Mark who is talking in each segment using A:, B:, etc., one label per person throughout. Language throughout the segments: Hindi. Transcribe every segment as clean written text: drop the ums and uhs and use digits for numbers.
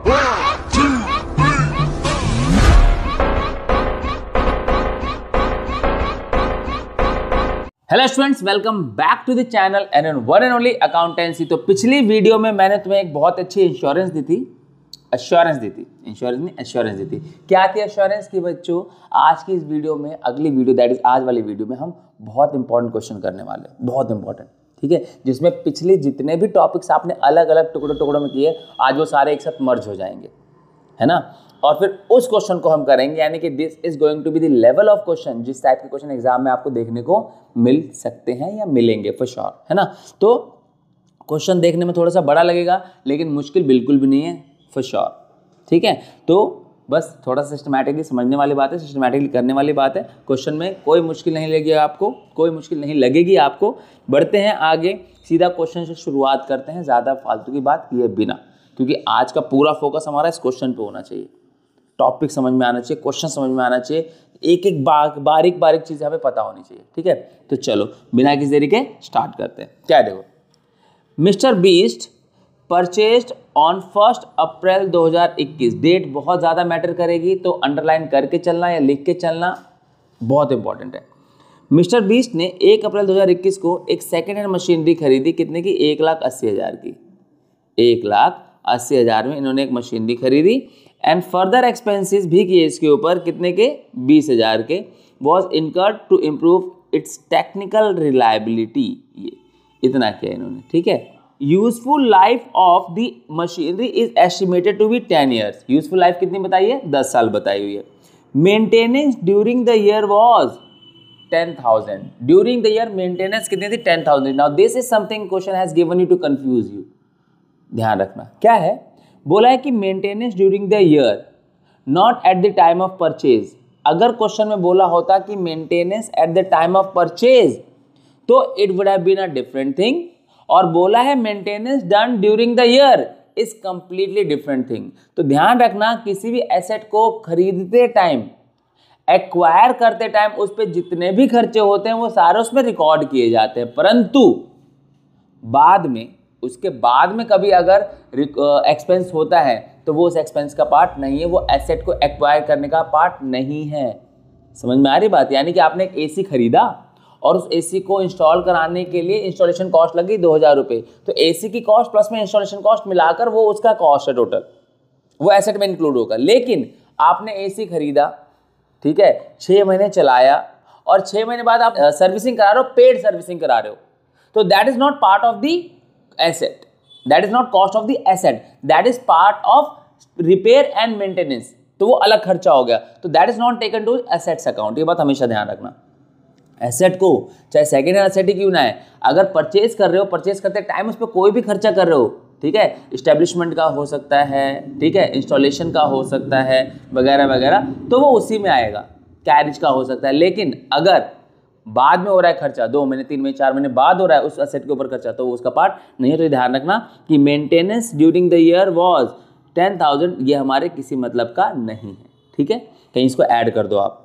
A: Hello students, welcome back to the channel and one and only accountancy. तो पिछली वीडियो में मैंने तुम्हें एक बहुत अच्छी एश्योरेंस दी थी। क्या थी एश्योरेंस की बच्चों? आज की इस वीडियो में, अगली वीडियो दैट इज आज वाली वीडियो में हम बहुत इंपॉर्टेंट क्वेश्चन करने वाले हैं, बहुत इंपॉर्टेंट, ठीक है, जिसमें पिछले जितने भी टॉपिक्स आपने अलग अलग टुकड़ों में किए, आज वो सारे एक साथ मर्ज हो जाएंगे, है ना। और फिर उस क्वेश्चन को हम करेंगे, यानी कि this is going to be the level of question, जिस टाइप के क्वेश्चन एग्जाम में आपको देखने को मिल सकते हैं या मिलेंगे फॉर श्योर, है ना। तो क्वेश्चन देखने में थोड़ा सा बड़ा लगेगा, लेकिन मुश्किल बिल्कुल भी नहीं है फॉर श्योर, ठीक है। तो बस थोड़ा सा सिस्टमैटिकली समझने वाली बात है, सिस्टमैटिकली करने वाली बात है। क्वेश्चन में कोई मुश्किल नहीं लगेगी आपको, कोई मुश्किल नहीं लगेगी आपको। बढ़ते हैं आगे, सीधा क्वेश्चन से शुरुआत करते हैं, ज़्यादा फालतू की बात किए बिना, क्योंकि आज का पूरा फोकस हमारा इस क्वेश्चन पे होना चाहिए। टॉपिक समझ में आना चाहिए, क्वेश्चन समझ में आना चाहिए, एक एक बारीक बारीक चीज़ हमें पता होनी चाहिए, ठीक है। तो चलो बिना किसी देरी के स्टार्ट करते हैं। क्या देखो, mister Beast purchased on 1 April 2021। Date बहुत ज़्यादा मैटर करेगी, तो अंडरलाइन करके चलना या लिख के चलना बहुत इंपॉर्टेंट है। मिस्टर बीस्ट ने 1 अप्रैल 2021 को एक सेकेंड हैंड मशीनरी खरीदी, कितने की? 1,80,000 की। 1,80,000 में इन्होंने एक मशीनरी खरीदी एंड फर्दर एक्सपेंसेस भी किए इसके ऊपर, कितने के? 20,000 के। Was incurred to improve its technical reliability. ये इतना किया इन्होंने, ठीक है। Useful life of the machinery is estimated to be 10 years. Useful life कितनी बताई है? 10 साल बताई हुई है। Maintenance during the year was 10,000। During the year maintenance कितनी थी? 10,000। Now this is something question has given you to confuse you. ध्यान रखना क्या है, बोला है कि maintenance during the year, not at the time of purchase. अगर क्वेश्चन में बोला होता कि maintenance at the time of purchase, तो it would have been a different thing. और बोला है maintenance done during the year is completely different thing. तो ध्यान रखना, किसी भी एसेट को खरीदते टाइम, एक्वायर करते टाइम, उस पर जितने भी खर्चे होते हैं वो सारे उसमें रिकॉर्ड किए जाते हैं, परंतु बाद में, उसके बाद में कभी अगर एक्सपेंस होता है तो वो उस एक्सपेंस का पार्ट नहीं है, वो एसेट को एक्वायर करने का पार्ट नहीं है। समझ में आ रही बात? यानी कि आपने एक एसी खरीदा और उस एसी को इंस्टॉल कराने के लिए इंस्टॉलेशन कॉस्ट लगी 2,000 रुपये, तो एसी की कॉस्ट प्लस में इंस्टॉलेशन कॉस्ट मिलाकर वो उसका कॉस्ट है टोटल, वो एसेट में इंक्लूड होगा। लेकिन आपने एसी खरीदा, ठीक है, 6 महीने चलाया और 6 महीने बाद आप सर्विसिंग करा रहे हो, पेड सर्विसिंग करा रहे हो, तो that is not part of the asset, that is not cost of the asset, that is part of repair and maintenance, तो वो अलग खर्चा हो गया, तो that is not taken to assets account। ये बात हमेशा ध्यान रखना। एसेट को चाहे सेकेंड हैंड एसेट ही क्यों ना है, अगर परचेज कर रहे हो, परचेज करते टाइम उस पर कोई भी खर्चा कर रहे हो, ठीक है, इस्टेब्लिशमेंट का हो सकता है, ठीक है, इंस्टॉलेशन का हो सकता है, वगैरह वगैरह, तो वो उसी में आएगा। कैरेज का हो सकता है, लेकिन अगर बाद में हो रहा है खर्चा, 2 महीने 3 महीने 4 महीने बाद हो रहा है उस एसेट के ऊपर खर्चा, तो वो उसका पार्ट नहीं है। तो ध्यान रखना कि maintenance during the year was 10,000, ये हमारे किसी मतलब का नहीं है, ठीक है, कहीं इसको ऐड कर दो आप।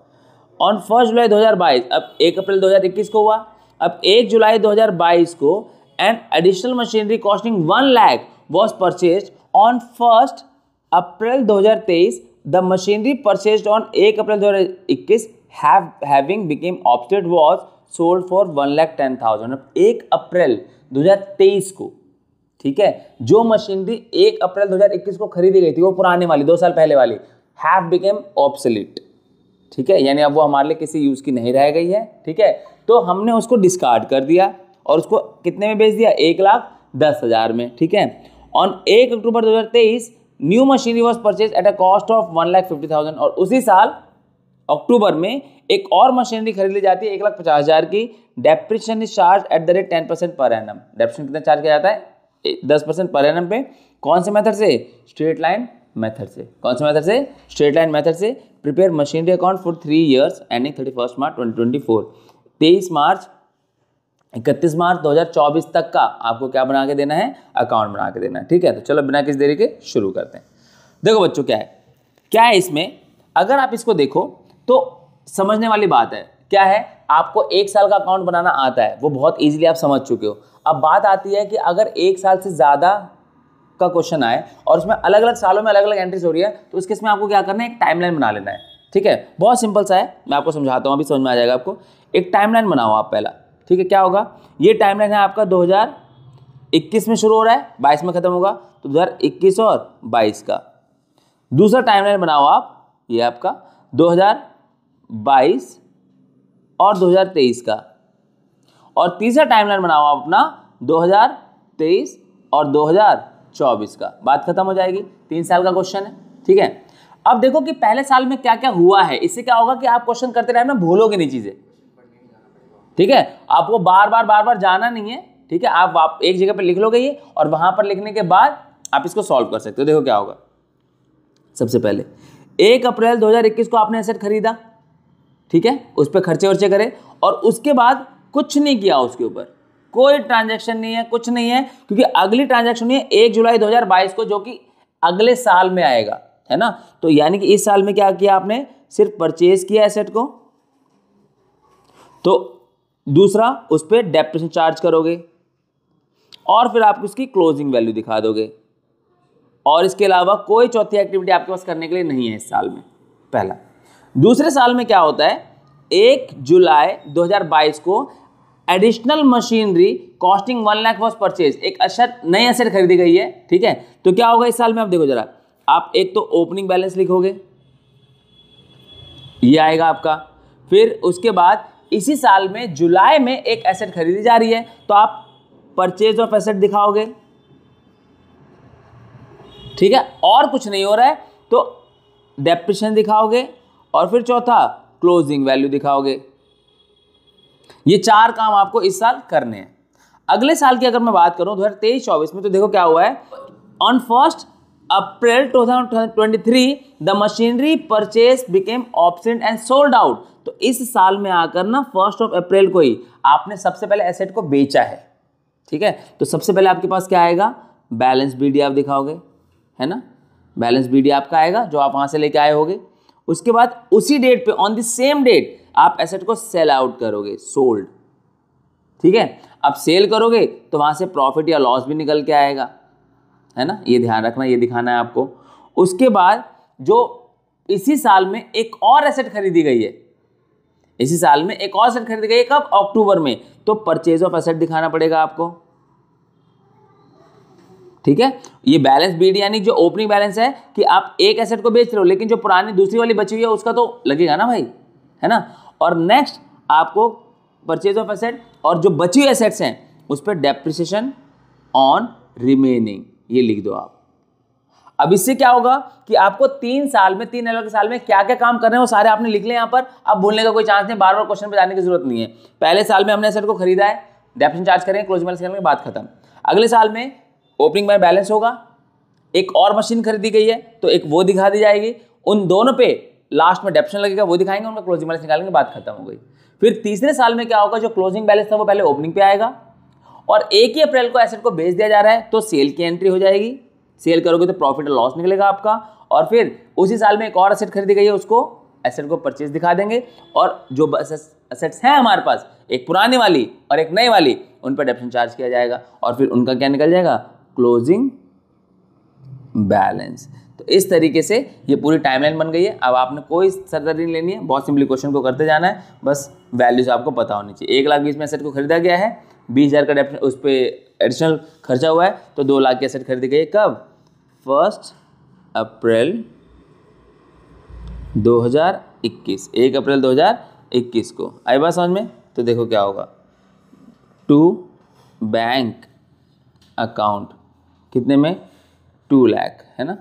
A: ऑन 1 जुलाई 2022, अब 1 अप्रैल 2021 को हुआ, अब 1 जुलाई 2022 को an additional machinery costing 1 lakh was purchase on 1 अप्रैल 2023। The machinery purchase on 1 April 2021 having became obsolete was sold for 1,10,000। अब 1 अप्रैल 2023 को, ठीक है, जो मशीनरी 1 अप्रैल 2021 को खरीदी गई थी, वो पुराने वाली 2 साल पहले वाली, have became obsolete, ठीक है, यानी अब वो हमारे लिए किसी यूज की नहीं रह गई है, ठीक है, तो हमने उसको डिस्कार्ड कर दिया और उसको कितने में बेच दिया? 1,10,000 में, ठीक है। On 1 October 2023 new machinery was purchase at a cost of 1,50,000, और उसी साल अक्टूबर में एक और मशीनरी खरीद ली जाती है 1,50,000 की। Depreciation is charge at the rate 10% per annum. Depreciation कितना चार्ज किया जाता है? 10% पर एनम पे। कौन से मेथड से? स्ट्रेट लाइन मेथड से। कौन से मेथड से? स्ट्रेट लाइन मेथड से। Prepare machinery account for 3 years ending 31 मार्च 2024। 31 मार्च 2024 तक का आपको क्या बना के देना है? अकाउंट बना के देना है, ठीक है। तो चलो बिना किसी देरी के शुरू करते हैं। देखो बच्चों क्या है इसमें, अगर आप इसको देखो तो समझने वाली बात है। क्या है, आपको 1 साल का अकाउंट बनाना आता है, वो बहुत इजीली आप समझ चुके हो। अब बात आती है कि अगर 1 साल से ज़्यादा का क्वेश्चन आए और उसमें अलग अलग सालों में अलग अलग एंट्रीज हो रही है, तो उस केस में आपको क्या करना है, एक टाइमलाइन बना लेना है। ठीक है, बहुत सिंपल सा है, मैं आपको समझाता हूँ, अभी समझ में आ जाएगा आपको। एक टाइमलाइन बनाओ आप पहला। ठीक है, क्या होगा, ये टाइमलाइन है आपका 2021 में शुरू हो रहा है, 22 में खत्म होगा, तो 2021 और 22 का। दूसरा टाइमलाइन बनाओ आप, ये आपका 2022 और 2023 का। और तीसरा टाइमलाइन बनाओ आप अपना 2023 और 2024 का। बात खत्म हो जाएगी, 3 साल का क्वेश्चन है। ठीक है, अब देखो कि पहले साल में क्या क्या हुआ है, इससे क्या होगा कि आप क्वेश्चन करते रहे ना, भूलोगे नहीं चीजें। ठीक है, आपको बार बार जाना नहीं है। ठीक है, आप एक जगह पर लिख लोगे ये, और वहां पर लिखने के बाद आप इसको सॉल्व कर सकते हो। देखो क्या होगा, सबसे पहले 1 अप्रैल 2021 को आपने एसेट खरीदा। ठीक है, उस पर खर्चे वर्चे करे, और उसके बाद कुछ नहीं किया, उसके ऊपर कोई ट्रांजैक्शन नहीं है, कुछ नहीं है, क्योंकि अगली ट्रांजैक्शन नहीं है 1 जुलाई 2022 को, जो कि अगले साल में आएगा, है ना। तो यानी कि इस साल में क्या किया आपने, सिर्फ परचेज किया एसेट को। तो दूसरा, उस पर डेप्रिसिएशन चार्ज करोगे, और फिर आप उसकी क्लोजिंग वैल्यू दिखा दोगे, और इसके अलावा कोई चौथी एक्टिविटी आपके पास करने के लिए नहीं है इस साल में, पहला। दूसरे साल में क्या होता है, 1 जुलाई 2022 को additional machinery costing 1 lakh was purchase, एक एसेट, नई एसेट खरीदी गई है। ठीक है, तो क्या होगा इस साल में, आप देखो जरा, आप एक तो ओपनिंग बैलेंस लिखोगे, ये आएगा आपका। फिर उसके बाद इसी साल में जुलाई में एक एसेट खरीदी जा रही है, तो आप परचेज ऑफ एसेट दिखाओगे। ठीक है, और कुछ नहीं हो रहा है तो डेप्रिसिएशन दिखाओगे, और फिर चौथा क्लोजिंग वैल्यू दिखाओगे। ये 4 काम आपको इस साल करने हैं। अगले साल की अगर मैं बात करूं 2023-24 में, तो देखो क्या हुआ है, ऑन 1 अप्रैल 2023 the machinery purchase became obsolete and sold out. तो इस साल में आकर ना 1 अप्रैल को ही आपने सबसे पहले एसेट को बेचा है। ठीक है, तो सबसे पहले आपके पास क्या आएगा, बैलेंस बीडी आप दिखाओगे, है ना, बैलेंस बीडी आपका आएगा जो आप वहां से लेके आए होगे। उसके बाद उसी डेट पे, ऑन द सेम डेट, आप एसेट को सेल आउट करोगे, सोल्ड। ठीक है, अब सेल करोगे तो वहां से प्रॉफिट या लॉस भी निकल के आएगा, है ना, ये ध्यान रखना, ये दिखाना है आपको। उसके बाद जो इसी साल में एक और एसेट खरीदी गई है, इसी साल में एक और एसेट खरीदी गई है, कब, अक्टूबर में, तो परचेज ऑफ एसेट दिखाना पड़ेगा आपको। ठीक है, ये बैलेंस बीडी यानी जो ओपनिंग बैलेंस है कि आप एक एसेट को बेच रहे हो, लेकिन जो पुरानी दूसरी वाली बची हुई है उसका तो लगेगा ना भाई, है ना। और नेक्स्ट आपको परचेज ऑफ एसेट, और जो बची हुई एसेट्स हैं उस पर डेप्रिसिएशन ऑन रिमेनिंग, ये लिख दो आप। अब इससे क्या होगा कि आपको 3 साल में, 3 अलग साल में क्या क्या काम करने हैं वो सारे आपने लिख ले यहाँ पर। अब भूलने का कोई चांस नहीं, बार बार क्वेश्चन पे जाने की जरूरत नहीं है। पहले साल में हमने एसेट को खरीदा है, डेप्रिसिएशन चार्ज करेंगे, क्लोजिंग बैलेंस निकालेंगे, बात खत्म। अगले साल में ओपनिंग में बैलेंस होगा, एक और मशीन खरीदी गई है तो एक वो दिखा दी जाएगी, उन दोनों पे लास्ट में डेप्रिसिएशन लगेगा, वो दिखाएंगे, उनका क्लोजिंग बैलेंस निकालेंगे, बात खत्म हो गई। फिर तीसरे साल में क्या होगा, जो क्लोजिंग बैलेंस था वो पहले ओपनिंग पे आएगा, और 1 ही अप्रैल को एसेट को बेच दिया जा रहा है तो सेल की एंट्री हो जाएगी। सेल करोगे तो प्रॉफिट और लॉस निकलेगा आपका, और फिर उसी साल में एक और एसेट खरीदी गई है, उसको एसेट को परचेज दिखा देंगे, और जो एसेट्स हैं हमारे पास, एक पुरानी वाली और एक नई वाली, उन पर डेप्रिसिएशन चार्ज किया जाएगा, और फिर उनका क्या निकल जाएगा, क्लोजिंग बैलेंस। तो इस तरीके से ये पूरी टाइमलाइन बन गई है। अब आपने कोई सरदर्दी नहीं लेनी है, बहुत सिंपली क्वेश्चन को करते जाना है, बस वैल्यूज आपको पता होनी चाहिए। 1,20,000 में एसेट को खरीदा गया है, 20,000 का डेप्रिसिएशन उस पर एडिशनल खर्चा हुआ है, तो 2 लाख की एसेट खरीदी गई है, कब, 1 अप्रैल 2021, 1 अप्रैल 2021 को। आई बात समझ में। तो देखो क्या होगा, टू बैंक अकाउंट कितने में, 2 लाख, है ना,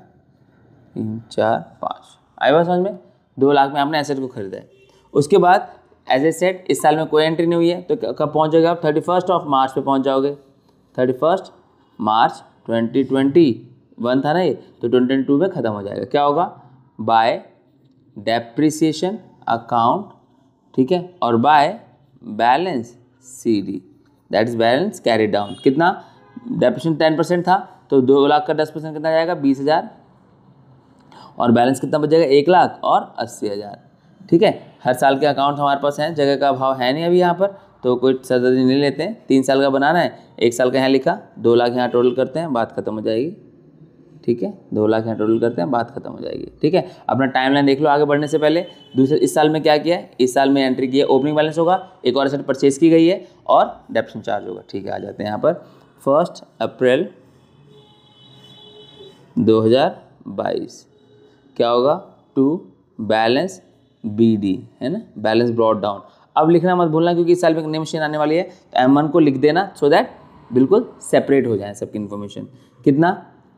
A: 3, 4, 5। आई बात समझ में। 2 लाख में आपने एसेट को खरीदा है। उसके बाद एज ए सेट इस साल में कोई एंट्री नहीं हुई है, तो कब पहुंचोगे आप, 31 मार्च पे पहुंच जाओगे। 31 मार्च 2021 था ना ये, तो 2022 में ख़त्म हो जाएगा। क्या होगा, बाय डेप्रिसिएशन अकाउंट, ठीक है, और by balance CD, that is balance carry down. कितना, डेप्रिसिएशन 10% था, तो 2 लाख का 10% कितना जाएगा, 20,000, और बैलेंस कितना बच जाएगा, 1 लाख और 80,000। ठीक है, हर साल के अकाउंट हमारे पास हैं, जगह का अभाव है नहीं अभी यहाँ पर, तो कोई सरदर्दी नहीं लेते हैं। 3 साल का बनाना है, 1 साल का यहाँ लिखा, 2 लाख यहाँ टोटल करते हैं, बात खत्म हो जाएगी। ठीक है, 2 लाख यहाँ टोटल करते हैं, बात खत्म हो जाएगी। ठीक है, अपना टाइमलाइन देख लो आगे बढ़ने से पहले। दूसरे इस साल में क्या किया है, इस साल में एंट्री की है, ओपनिंग बैलेंस होगा, एक और एसेट परचेज की गई है और डेप्शन चार्ज होगा। ठीक है, आ जाते हैं यहाँ पर 1 अप्रैल 2022 क्या होगा, टू बैलेंस BD है ना, बैलेंस ब्रॉट डाउन। अब लिखना मत भूलना क्योंकि इस साल में एक नई मशीन आने वाली है, तो M1 को लिख देना सो दैट बिल्कुल सेपरेट हो जाए सबकी इन्फॉर्मेशन। कितना,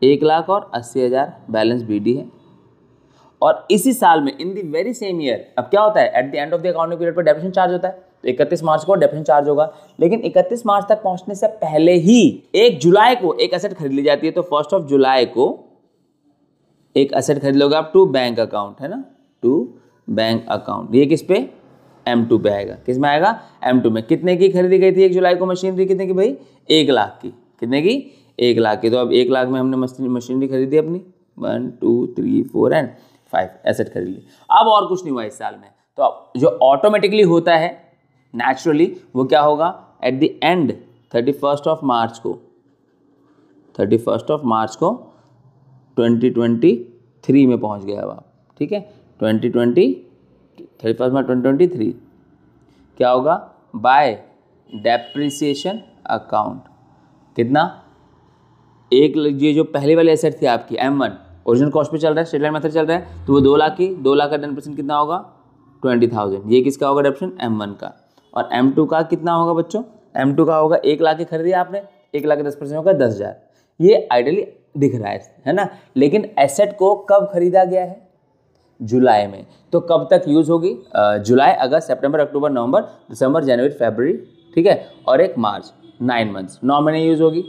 A: 1,80,000 बैलेंस BD है। और इसी साल में इन दी वेरी सेम ईयर अब क्या होता है, at the end of the accounting period पर डेप्रिसिएशन चार्ज होता है, तो 31 मार्च को डेप्रिसिएशन चार्ज होगा। लेकिन 31 मार्च तक पहुंचने से पहले ही 1 जुलाई को एक एसेट खरीद ली जाती है, तो 1 जुलाई को एक एसेट खरीद लोगे आप टू बैंक अकाउंट, है ना, टू बैंक अकाउंट। ये किस पे, M2 पे आएगा। किस में आएगा, M2 में। कितने की खरीदी गई थी 1 जुलाई को मशीनरी, कितने की भाई, 1 लाख की। कितने की, 1 लाख की। तो अब 1 लाख में हमने मशीनरी खरीदी अपनी, 1 2 3 4 एंड 5 एसेट खरीद ली। अब और कुछ नहीं हुआ इस साल में, तो अब जो ऑटोमेटिकली होता है नेचुरली वो क्या होगा, एट द एंड 31 मार्च को 2023 में पहुंच गया अब आप। ठीक है, 31 मार्च 2023 क्या होगा, बाय डेप्रिसिएशन अकाउंट। कितना, एक ये जो पहले वाले एसेट थी आपकी M1 ओरिजिनल कॉस्ट पे चल रहा है, स्ट्रेट लाइन मेथड चल रहा है, तो वो 2 लाख की, 2 लाख का 10% कितना होगा, 20,000। ये किसका होगा डेप्रिसिएशन, M1 का। और M2 का कितना होगा बच्चों, M2 का होगा 1 लाख की खरीदी आपने, 1 लाख के 10% होगा 10,000। ये आइडियली दिख रहा है ना, लेकिन एसेट को कब खरीदा गया है, जुलाई में। तो कब तक यूज होगी, जुलाई, अगस्त, सितंबर, अक्टूबर, नवंबर, दिसंबर, जनवरी, फरवरी, ठीक है, और एक मार्च, 9 मंथ्स, 9 महीने यूज होगी।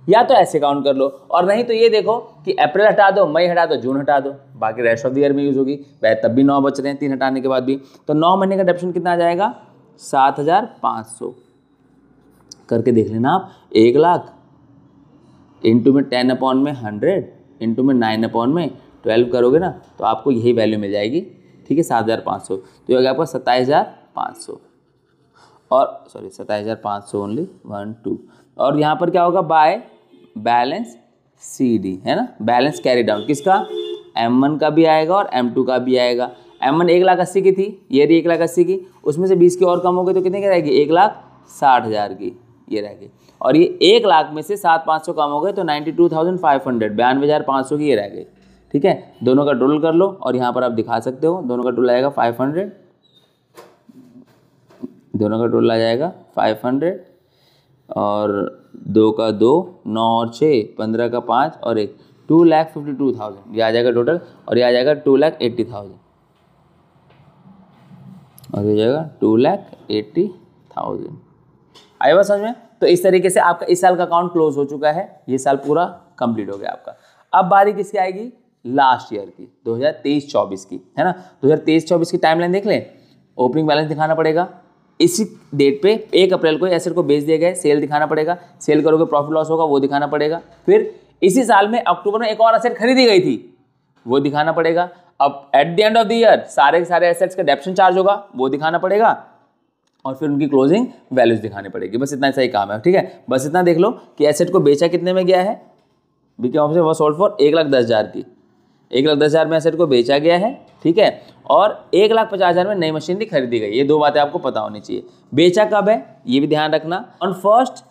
A: या तो ऐसे काउंट कर लो, और नहीं तो ये देखो कि अप्रैल हटा दो, मई हटा दो, जून हटा दो, बाकी रेस्ट ऑफ द ईयर में यूज होगी। वह तब भी 9 बच रहे हैं 3 हटाने के बाद भी, तो 9 महीने का डेप्रिसिएशन कितना आ जाएगा, 7,500 करके देख लेना आप। 1 लाख इंटू में 10/100 इंटू में 9/12 करोगे ना, तो आपको यही वैल्यू मिल जाएगी। ठीक है, 7,500, तो ये हो गया आपका 27,500, और सॉरी 27,500 ओनली 1 2। और यहाँ पर क्या होगा, बाय बैलेंस CD है ना, बैलेंस कैरी डाउन किसका, M1 का भी आएगा और M2 का भी आएगा। M1 1,80,000 की थी, ये रही 1,80,000 की, उसमें से 20 की और कम हो गई तो कितने की रहेगी, 1,60,000 की ये रहेगी। और ये 1 लाख में से 7,500 कम हो गए तो 92,500, 92,500 की ये रह गई। ठीक है, दोनों का टोटल कर लो और यहाँ पर आप दिखा सकते हो, दोनों का टोटल आएगा 500, दोनों का टोटल आ जाएगा 500, और 2 का 2, 9 और 6, 15 का 5 और 1, 2,52,000 ये आ जाएगा टोटल। और ये आ जाएगा 2,80,000, और ये जाएगा 2,80,000। आया बात समझ में। तो इस तरीके से आपका इस साल का अकाउंट क्लोज हो चुका है, ये साल पूरा कंप्लीट हो गया आपका। अब बारी किसकी आएगी, लास्ट ईयर की, 2023-24 की, है ना। 2023-24 की टाइमलाइन देख लें। ओपनिंग बैलेंस दिखाना पड़ेगा, इसी डेट पे 1 अप्रैल को एसेट को बेच दिए गए, सेल दिखाना पड़ेगा, सेल करोगे प्रॉफिट लॉस होगा वो दिखाना पड़ेगा। फिर इसी साल में अक्टूबर में एक और एसेट खरीदी गई थी वो दिखाना पड़ेगा। अब at the end of the year सारे के सारे एसेट्स का डेप्रिसिएशन चार्ज होगा वो दिखाना पड़ेगा, और फिर उनकी क्लोजिंग वैल्यूज दिखानी पड़ेगी। बस इतना सही काम है। ठीक है, बस इतना देख लो कि एसेट को बेचा कितने में गया है, बीके ऑप्शन वॉज सोल्ड फॉर 1,10,000 की, 1,10,000 में एसेट को बेचा गया है। ठीक है, और 1,50,000 में नई मशीनरी खरीदी गई। ये 2 बातें आपको पता होनी चाहिए। बेचा कब है ये भी ध्यान रखना, ऑन 1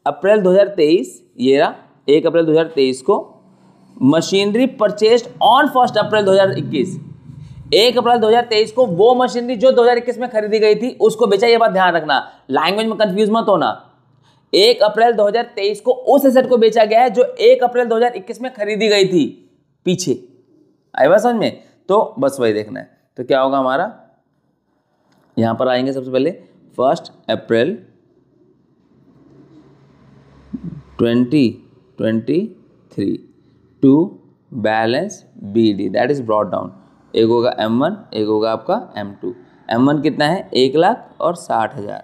A: अप्रैल 2023, ये रहा 1 अप्रैल 2023 को। मशीनरी परचेज्ड ऑन 1 अप्रैल 2021, 1 अप्रैल 2023 को वो मशीनरी जो 2021 में खरीदी गई थी उसको बेचा। ये बात ध्यान रखना, लैंग्वेज में कंफ्यूज मत होना। 1 अप्रैल 2023 को उस एसेट को बेचा गया है जो 1 अप्रैल 2021 में खरीदी गई थी पीछे। आई बात समझ में। तो बस वही देखना है। तो क्या होगा हमारा, यहां पर आएंगे सबसे पहले 1 अप्रैल 2023 to balance BD that is brought down. एक होगा M1, एक होगा आपका M2। M1 कितना है, 1,60,000,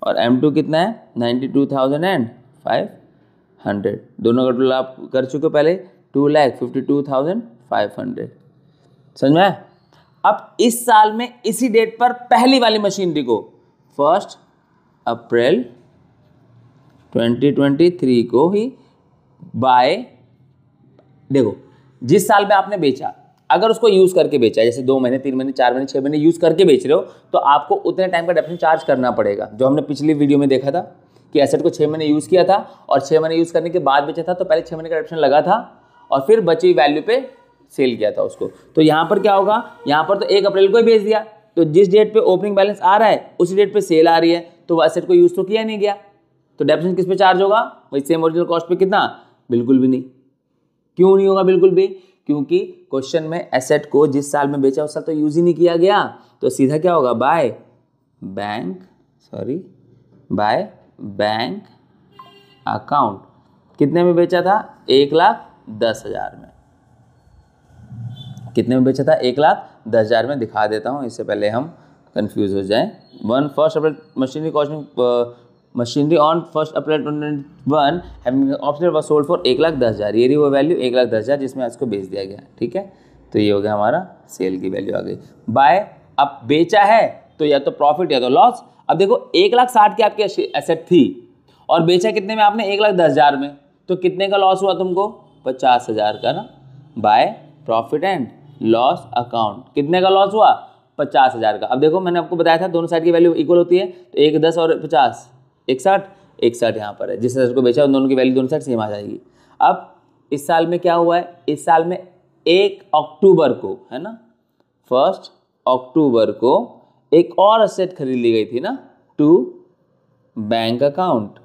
A: और M2 कितना है, 92,500। दोनों का टोटल आप कर चुके हो पहले, 2,52,500। समझ में। अब इस साल में इसी डेट पर पहली वाली मशीनरी को 1 अप्रैल 2023 को ही बाय देखो जिस साल में आपने बेचा, अगर उसको यूज करके बेचा, जैसे 2 महीने 3 महीने 4 महीने 6 महीने यूज करके बेच रहे हो, तो आपको उतने टाइम का डेप्रिसिएशन चार्ज करना पड़ेगा। जो हमने पिछली वीडियो में देखा था कि एसेट को 6 महीने यूज किया था और 6 महीने यूज करने के बाद बेचा था, तो पहले 6 महीने का डेप्रिसिएशन लगा था और फिर बची हुई वैल्यू पे सेल किया था उसको। तो यहाँ पर क्या होगा, यहाँ पर तो 1 अप्रैल को ही बेच दिया, तो जिस डेट पे ओपनिंग बैलेंस आ रहा है उसी डेट पे सेल आ रही है, तो वो एसेट को यूज तो किया नहीं गया, तो डेप्रिसिएशन किस पे चार्ज होगा, वही सेम ओरिजिनल कॉस्ट पे। कितना, बिल्कुल भी नहीं। क्यों नहीं होगा बिल्कुल भी, क्योंकि क्वेश्चन में एसेट को जिस साल में बेचा उस साल तो यूज ही नहीं किया गया, तो सीधा क्या होगा, बाय बैंक अकाउंट। कितने में बेचा था, 1,10,000 में। कितने में बेचा था, 1,10,000 में। दिखा देता हूँ, इससे पहले हम कंफ्यूज हो जाएं। 1 April machinery on 1 April 2021 option was sold for 1,10,000। ये रही वो वैल्यू 1,10,000 जिसमें इसको बेच दिया गया, ठीक है। तो ये हो गया हमारा सेल की वैल्यू आ गई। बाय, अब बेचा है तो या तो प्रॉफिट या तो लॉस। अब देखो 1,60,000 की आपकी एसेट थी और बेचा कितने में आपने, 1,10,000 में, तो कितने का लॉस हुआ तुमको, 50,000 का ना। By profit and loss account, कितने का लॉस हुआ, 50,000 का। अब देखो मैंने आपको बताया था दोनों साइड की वैल्यू इक्वल होती है, तो 1 10 और 50 61 यहाँ पर है। जिस एसेट को बेचा उन दोनों की वैल्यू दोनों साइड सेम आ जाएगी। अब इस साल में क्या हुआ है, इस साल में 1 अक्टूबर को, है ना, 1 अक्टूबर को एक और एसेट खरीद ली गई थी ना, टू बैंक अकाउंट।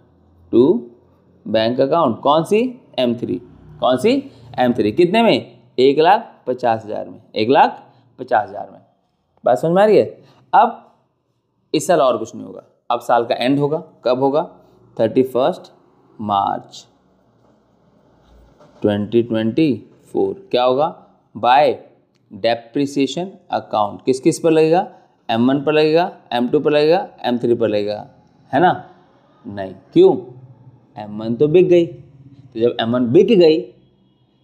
A: कौन सी, M3। कौन सी, M3। कितने में, 1,50,000 में। 1,50,000 में। बात समझ में आ रही है। अब इस साल और कुछ नहीं होगा, अब साल का एंड होगा। कब होगा, 31 मार्च 2024। क्या होगा, बाय डेप्रिसिएशन अकाउंट। किस किस पर लगेगा, M1 पर लगेगा, M2 पर लगेगा, M3 पर लगेगा, है ना। नहीं, क्यों, M1 तो बिक गई, तो जब M1 बिक गई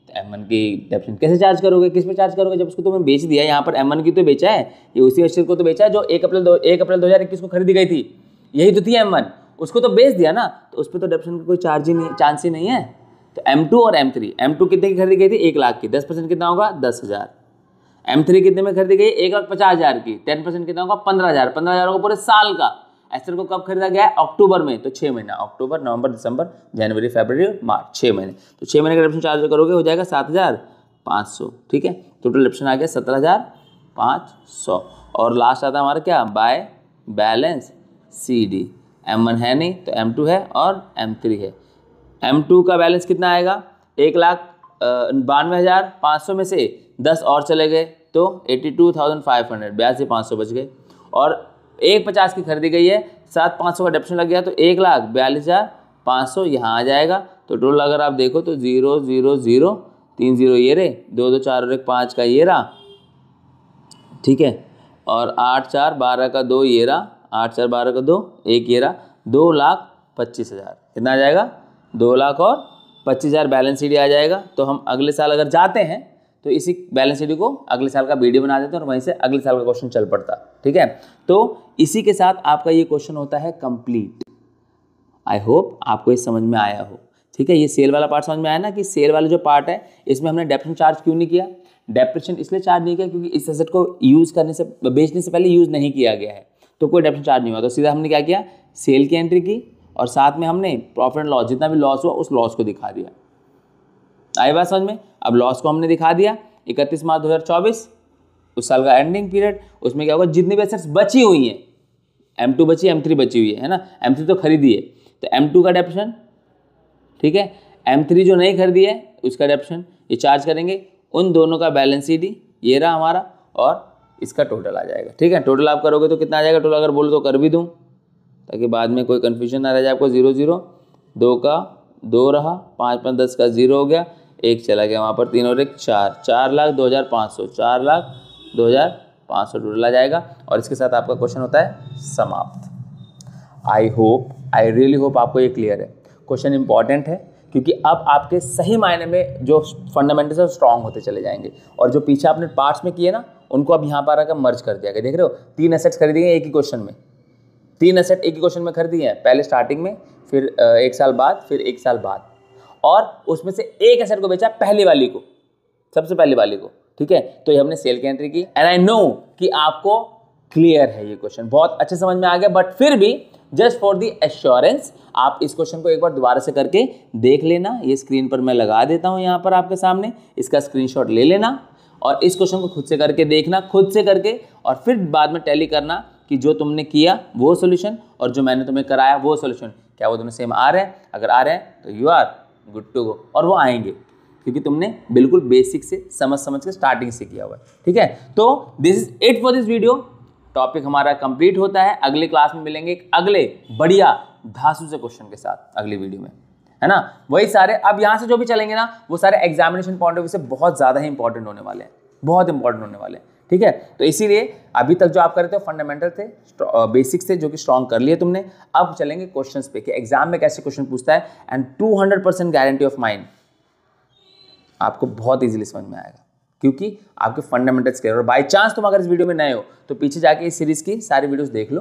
A: तो M1 की डेप्रिसिएशन कैसे चार्ज करोगे, किस पे चार्ज करोगे, जब उसको तुमने बेच दिया। यहाँ पर M1 की तो बेचा है, ये उसी एसेट को तो बेचा है जो 1 अप्रैल 2021 को खरीदी गई थी, यही तो थी M1, उसको तो बेच दिया ना, तो उस पर तो डेप्रिसिएशन का कोई चार्ज ही नहीं, चांस ही नहीं है। तो M2 और M3, M2 कितने की खरीदी गई थी, 1,00,000 की, 10% कितना होगा, 10,000। M3 कितने में खरीदी गई, 1,50,000 की, 10% कितना होगा, 15,000। 15,000 को पूरे साल का। एसेट को कब खरीदा गया है, अक्टूबर में, तो 6 महीना, अक्टूबर नवंबर दिसंबर जनवरी फरवरी मार्च, 6 महीने। तो 6 महीने का डेप्रिसिएशन चार्ज करोगे हो जाएगा 7,500, ठीक है। टोटल डेप्रिसिएशन आ गया 17,500। और लास्ट आता है हमारा क्या, बाय बैलेंस CD। M1 है नहीं तो M2 है और M3 है। M2 का बैलेंस कितना आएगा, 1,92,500 में से 10 और चले गए तो 82,500, 82,500 बच गए। और 1,50 की खरीदी गई है, 7,500 का डेप्रिसिएशन लग गया, तो 1,42,500 यहाँ आ जाएगा। तो टोटल अगर आप देखो तो 0 0 0 3 0 ये रहे, 2 2 4 और 1 5 का ये रहा, ठीक है। और 8 4 12 का 2 ये रहा, 8 4 12 का 2 1 ये रहा, 2,25,000। कितना आ जाएगा, 2,25,000 बैलेंस शीट आ जाएगा। तो हम अगले साल अगर जाते हैं तो इसी बैलेंस शीट को अगले साल का वीडियो बना देते हैं और वहीं से अगले साल का क्वेश्चन चल पड़ता, ठीक है। तो इसी के साथ आपका ये क्वेश्चन होता है कंप्लीट। आई होप आपको ये समझ में आया हो, ठीक है। ये सेल वाला पार्ट समझ में आया ना, कि सेल वाला जो पार्ट है इसमें हमने डेप्रिसिएशन चार्ज क्यों नहीं किया। डेप्रिसिएशन इसलिए चार्ज नहीं किया क्योंकि इस एसेट को यूज़ करने से, बेचने से पहले यूज़ नहीं किया गया है, तो कोई डेप्रिसिएशन चार्ज नहीं हुआ। तो सीधा हमने क्या किया, सेल की एंट्री की और साथ में हमने प्रॉफिट एंड लॉस, जितना भी लॉस हुआ उस लॉस को दिखा दिया। आई बात समझ में। अब लॉस को हमने दिखा दिया 31 मार्च 2024, उस साल का एंडिंग पीरियड। उसमें क्या होगा, जितनी भी एसेट्स बची हुई हैं, M2 बची, M3 बची हुई है ना, M3 तो खरीदी है, तो M2 का डेप्रिसिएशन, ठीक है। M3 जो नहीं खरीदी है उसका डेप्रिसिएशन ये चार्ज करेंगे। उन दोनों का बैलेंस CD ये रहा हमारा, और इसका टोटल आ जाएगा, ठीक है। टोटल आप करोगे तो कितना आ जाएगा, टोटल अगर बोलो तो कर भी दूँ ताकि बाद में कोई कन्फ्यूजन ना रह जाए आपको। 0 0 2 का 2 रहा, 5 5 10 का 0 हो गया, 1 चला गया वहाँ पर, 3 और 1 4, 4,02,500, 4,02,500 टोटल आ जाएगा। और इसके साथ आपका क्वेश्चन होता है समाप्त। आई रियली होप आपको ये क्लियर है। क्वेश्चन इंपॉर्टेंट है क्योंकि अब आपके सही मायने में जो फंडामेंटल्स है स्ट्रांग होते चले जाएंगे, और जो पीछे आपने पार्ट्स में किए ना उनको अब यहाँ पर आकर मर्ज कर दिया गया। देख रहे हो, 3 एसेट्स खरीदी गए एक ही क्वेश्चन में, 3 एसेट एक ही क्वेश्चन में खरीदी है, पहले स्टार्टिंग में, फिर 1 साल बाद, फिर 1 साल बाद, और उसमें से एक एसेट को बेचा पहले वाली को, सबसे पहले वाले को, ठीक है। तो ये हमने सेल की एंट्री की एंड आई नो कि आपको क्लियर है ये क्वेश्चन, बहुत अच्छे समझ में आ गया, बट फिर भी जस्ट फॉर दी एश्योरेंस आप इस क्वेश्चन को एक बार दोबारा से करके देख लेना। ये स्क्रीन पर मैं लगा देता हूं यहाँ पर आपके सामने, इसका स्क्रीनशॉट ले लेना और इस क्वेश्चन को खुद से करके देखना, खुद से करके, और फिर बाद में टैली करना कि जो तुमने किया वो सोल्यूशन और जो मैंने तुम्हें कराया वो सोल्यूशन, क्या वो दोनों सेम आ रहे हैं? अगर आ रहे हैं तो you are good to go, और वो आएंगे क्योंकि तुमने बिल्कुल बेसिक से समझ के स्टार्टिंग से किया हुआ है, ठीक है। तो this is it for this video. Topic हमारा कंप्लीट होता है, अगले क्लास में मिलेंगे एक अगले बढ़िया धांसू से क्वेश्चन के साथ अगली वीडियो में, है ना। वही सारे अब यहाँ से जो भी चलेंगे ना वो सारे एग्जामिनेशन पॉइंट ऑफ व्यू से बहुत ज़्यादा ही इंपॉर्टेंट होने वाले हैं, बहुत इंपॉर्टेंट होने वाले हैं, ठीक है। तो इसीलिए अभी तक जो आप कर रहे थे फंडामेंटल थे, बेसिक्स थे जो कि स्ट्रॉन्ग कर लिए तुमने। अब चलेंगे क्वेश्चंस पे कि एग्जाम में कैसे क्वेश्चन पूछता है, एंड 200% गारंटी ऑफ माइंड आपको बहुत इजीली समझ में आएगा क्योंकि आपके फंडामेंटल्स क्लियर। और बाय चांस तुम अगर इस वीडियो में नए हो तो पीछे जाके इस सीरीज की सारी वीडियोस देख लो,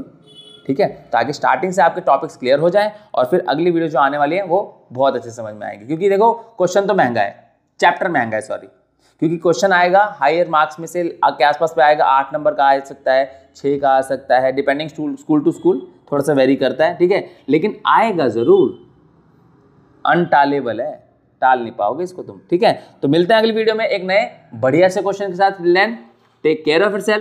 A: ठीक है, ताकि स्टार्टिंग से आपके टॉपिक्स क्लियर हो जाए और फिर अगली वीडियो जो आने वाली है वो बहुत अच्छे समझ में आएगी। क्योंकि देखो क्वेश्चन तो महंगा है, चैप्टर महंगा है, सॉरी, क्योंकि क्वेश्चन आएगा हायर मार्क्स में से के आसपास पे आएगा, 8 नंबर का आ सकता है, 6 का आ सकता है, डिपेंडिंग स्कूल टू स्कूल थोड़ा सा वेरी करता है, ठीक है, लेकिन आएगा जरूर, अनटालेबल है, टाल नहीं पाओगे इसको तुम, ठीक है। तो मिलते हैं अगली वीडियो में एक नए बढ़िया से क्वेश्चन के साथ। Take care of yourself.